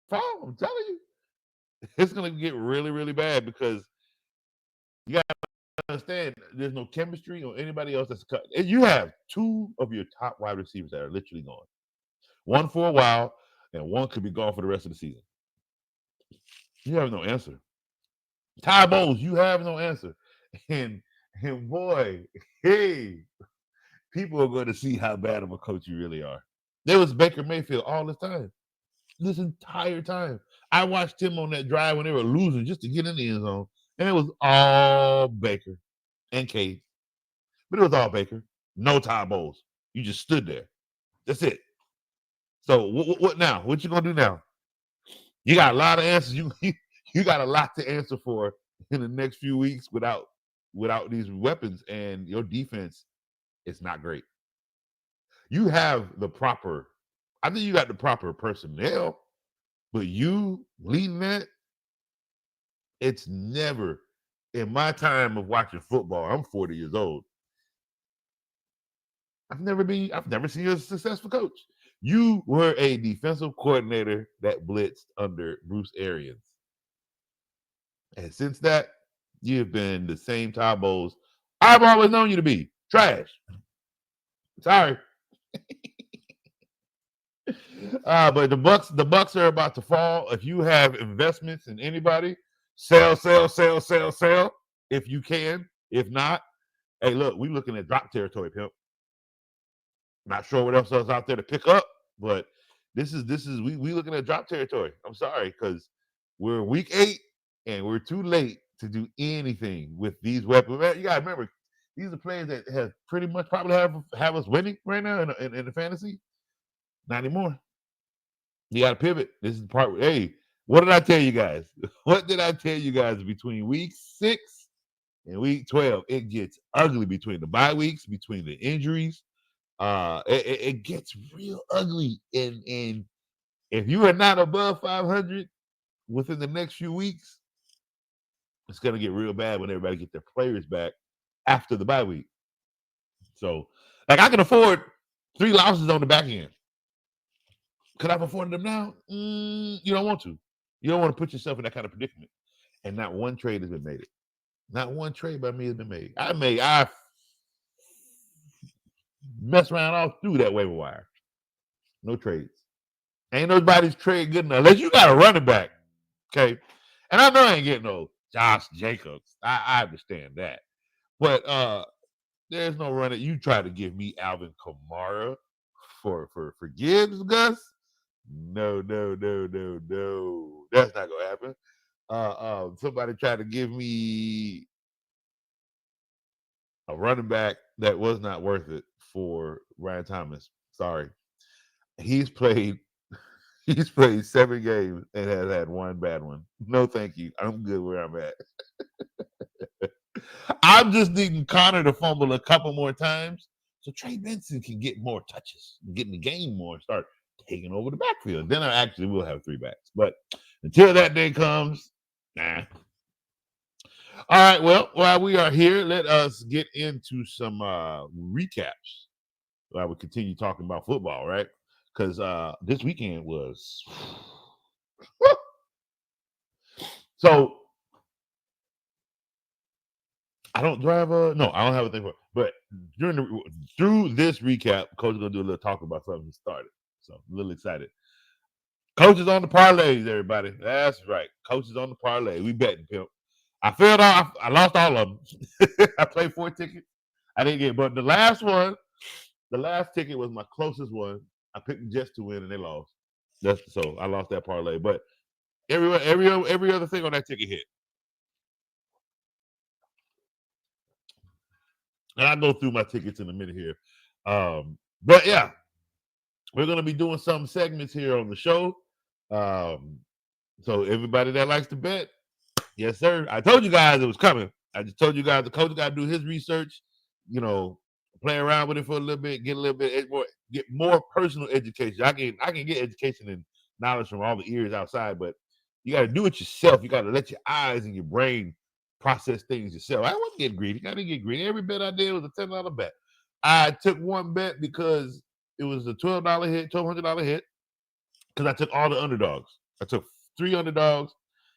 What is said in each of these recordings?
fall. I'm telling you, it's gonna get really, really bad because you gotta understand there's no chemistry or anybody else that's cut. You have two of your top wide receivers that are literally gone. One for a while, and one could be gone for the rest of the season. You have no answer. Ty Bowles, you have no answer. And and boy, hey, people are going to see how bad of a coach you really are. There was Baker Mayfield all this time. This entire time. I watched him on that drive when they were losing just to get in the end zone. And it was all Baker and Cade. But it was all Baker. No Ty Bowles. You just stood there. That's it. So what now? What you gonna do now? You got a lot of answers. You got a lot to answer for in the next few weeks without these weapons, and your defense is not great. You have the proper, I think you got the proper personnel, but you leading that, it's never in my time of watching football. I'm 40 years old. I've never seen you as a successful coach. You were a defensive coordinator that blitzed under Bruce Arians. And since that, you have been the same Ty Bowles I've always known you to be. Trash. Sorry. But the Bucks are about to fall. If you have investments in anybody, sell if you can. If not, hey, look, we looking at drop territory, pimp. Not sure what else is out there to pick up, but this is we looking at drop territory. I'm sorry, because we're week 8 and we're too late to do anything with these weapons. Man, you gotta remember, these are players that have pretty much probably have us winning right now in the fantasy. Not anymore. You got to pivot. This is the part. Hey, what did I tell you guys? What did I tell you guys between week 6 and week 12? It gets ugly between the bye weeks, between the injuries. It gets real ugly. And if you are not above 500 within the next few weeks, it's gonna get real bad when everybody get their players back after the bye week. So, like, I can afford 3 losses on the back end. Could I have afforded them now? You don't want to. You don't want to put yourself in that kind of predicament. And not one trade has been made. Not one trade by me has been made. I mess around all through that waiver wire. No trades. Ain't nobody's trade good enough. Unless you got a running back. Okay. And I know I ain't getting no Josh Jacobs. I understand that. But there's no running. You try to give me Alvin Kamara for Gibbs, Gus. No. That's not gonna happen. Somebody tried to give me a running back that was not worth it for Ryan Thomas. Sorry. He's played 7 games and has had one bad one. No, thank you. I'm good where I'm at. I'm just needing Connor to fumble a couple more times so Trey Benson can get more touches, get in the game more, and start taking over the backfield. Then I actually will have 3 backs. But until that day comes, nah. All right, well, while we are here, let us get into some recaps while we continue talking about football, right? Because this weekend was so. I don't drive no, I don't have a thing for it. But through this recap, Coach is gonna do a little talk about something he started. So I'm a little excited. Coach is on the parlays, everybody. That's right. Coach is on the parlay. We betting, pimp. I failed off. I lost all of them. I played 4 tickets. I didn't get, but the last ticket was my closest one. I picked the Jets to win, and they lost. So I lost that parlay. But every other thing on that ticket hit. And I'll go through my tickets in a minute here. But yeah, we're gonna be doing some segments here on the show. So everybody that likes to bet, yes, sir. I told you guys it was coming. I just told you guys the coach got to do his research, play around with it for a little bit, get a little bit more, get more personal education. I can get education and knowledge from all the ears outside, but you got to do it yourself. You got to let your eyes and your brain process things yourself. I wasn't getting greedy. I didn't get greedy. Every bet I did was a $10 bet. I took one bet because it was a $12 hit, $1,200 hit, because I took all the underdogs. I took 3 underdogs,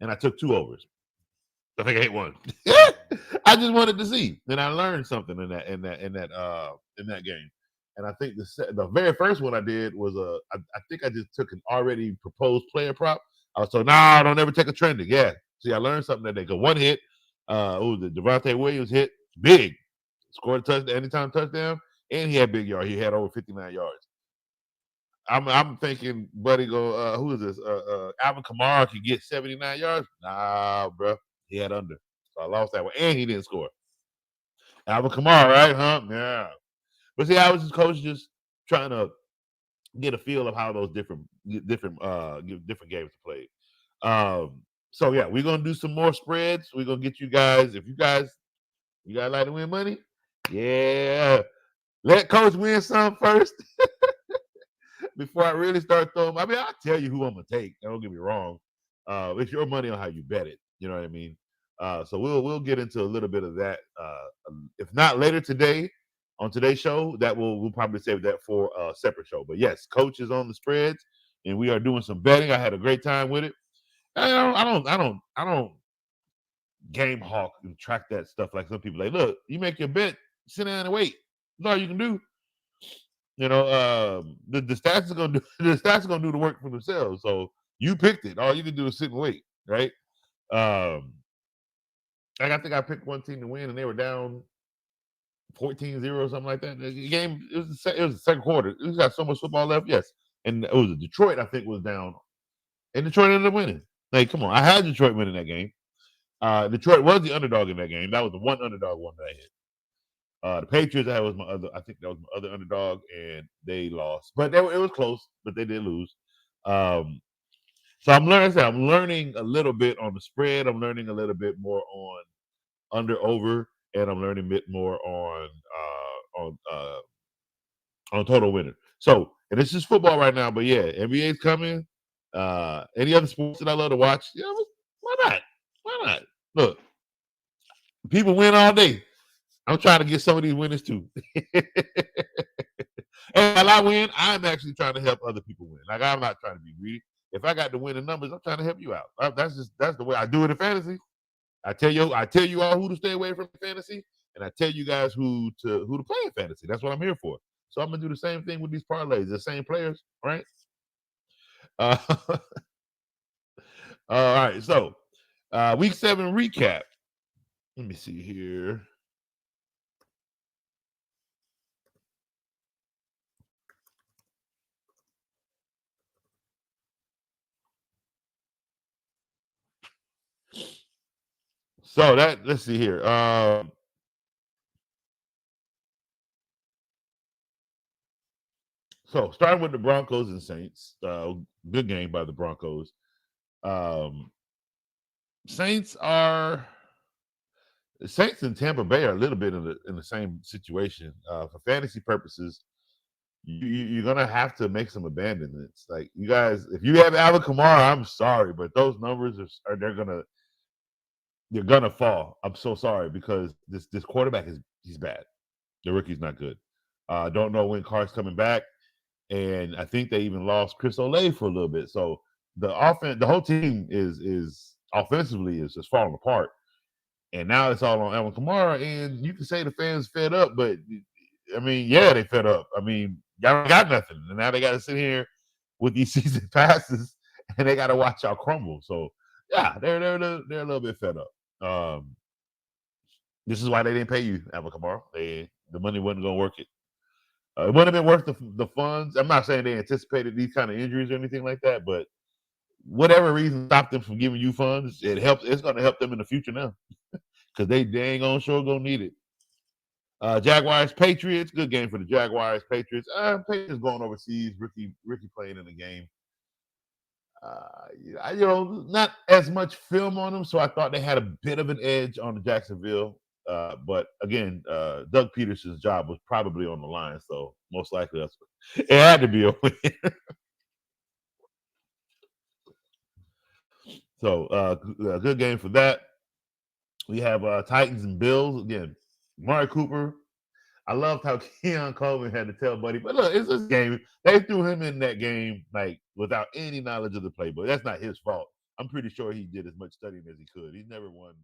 and I took 2 overs. I think I hit one. I just wanted to see, and I learned something in that game. And I think the very first one I did was I think I just took an already proposed player prop. I was told, nah, don't ever take a trending. Yeah. See, I learned something that day. Cause one hit, the Devontae Williams hit big, scored a touchdown, anytime touchdown, and he had big yard. He had over 59 yards. I'm thinking, buddy, go. Who is this? Alvin Kamara could get 79 yards. Nah, bro, he had under, so I lost that one, and he didn't score. Alvin Kamara, right? Huh? Yeah. But see, I was just coach, just trying to get a feel of how those different games to play. So yeah, we're gonna do some more spreads. We're gonna get you guys. If you guys like to win money, yeah, let coach win some first. Before I really start throwing, I mean, I'll tell you who I'm gonna take. Don't get me wrong. It's your money on how you bet it. You know what I mean? So we'll get into a little bit of that. If not later today on today's show, that we'll probably save that for a separate show. But yes, coach is on the spreads, and we are doing some betting. I had a great time with it. I don't game hawk and track that stuff like some people. Like, look, you make your bet, sit down and wait. That's all you can do. You know, the stats are gonna do the stats are gonna do the work for themselves. So you picked it. All you can do is sit and wait, right? Um, like I think I picked one team to win, and they were down 14-0 or something like that. The game it was the second quarter. We got so much football left, yes. And it was Detroit, I think, was down, and Detroit ended up winning. Like, come on, I had Detroit winning that game. Detroit was the underdog in that game. That was the one underdog one that I hit. The Patriots, that was my other. I think that was my other underdog, and they lost. But it was close, but they did lose. So I'm learning. I'm learning a little bit on the spread. I'm learning a little bit more on under over, and I'm learning a bit more on total winner. So, and it's just football right now. But yeah, NBA's coming. Any other sports that I love to watch? Yeah, why not? Why not? Look, people win all day. I'm trying to get some of these winners too. And while I win, I'm actually trying to help other people win. Like, I'm not trying to be greedy. If I got to win the numbers, I'm trying to help you out. That's the way I do it in fantasy. I tell you all who to stay away from fantasy, and I tell you guys who to play in fantasy. That's what I'm here for. So I'm gonna do the same thing with these parlays. The same players, right? Uh, all right. So week 7 recap. Let me see here. So let's see here. So starting with the Broncos and Saints, good game by the Broncos. Saints and Tampa Bay are a little bit in the same situation. For fantasy purposes, you're gonna have to make some abandonments. Like, you guys, if you have Alvin Kamara, I'm sorry, but those numbers are they're gonna fall. I'm so sorry, because this quarterback he's bad. The rookie's not good. Don't know when Carr's coming back, and I think they even lost Chris Olave for a little bit. So the whole team is offensively is just falling apart, and now it's all on Alvin Kamara. And you can say the fans fed up, but I mean, yeah, they fed up. I mean, y'all got nothing, and now they got to sit here with these season passes, and they got to watch y'all crumble. So yeah, they're a little bit fed up. This is why they didn't pay you, Alvin Kamara. The money wasn't going to work it. It wouldn't have been worth the funds. I'm not saying they anticipated these kind of injuries or anything like that, but whatever reason stopped them from giving you funds, it helps. It's going to help them in the future now, because they ain't gonna need it. Jaguars Patriots, good game for the Jaguars Patriots. Patriots going overseas. Ricky playing in the game. Not as much film on them, so I thought they had a bit of an edge on the Jacksonville. But again, Doug Peterson's job was probably on the line, so most likely it had to be a win. So good game for that. We have Titans and Bills again. Amari Cooper. I loved how Keon Coleman had to tell Buddy, but look, it's this game. They threw him in that game like without any knowledge of the playbook. That's not his fault. I'm pretty sure he did as much studying as he could. He's never won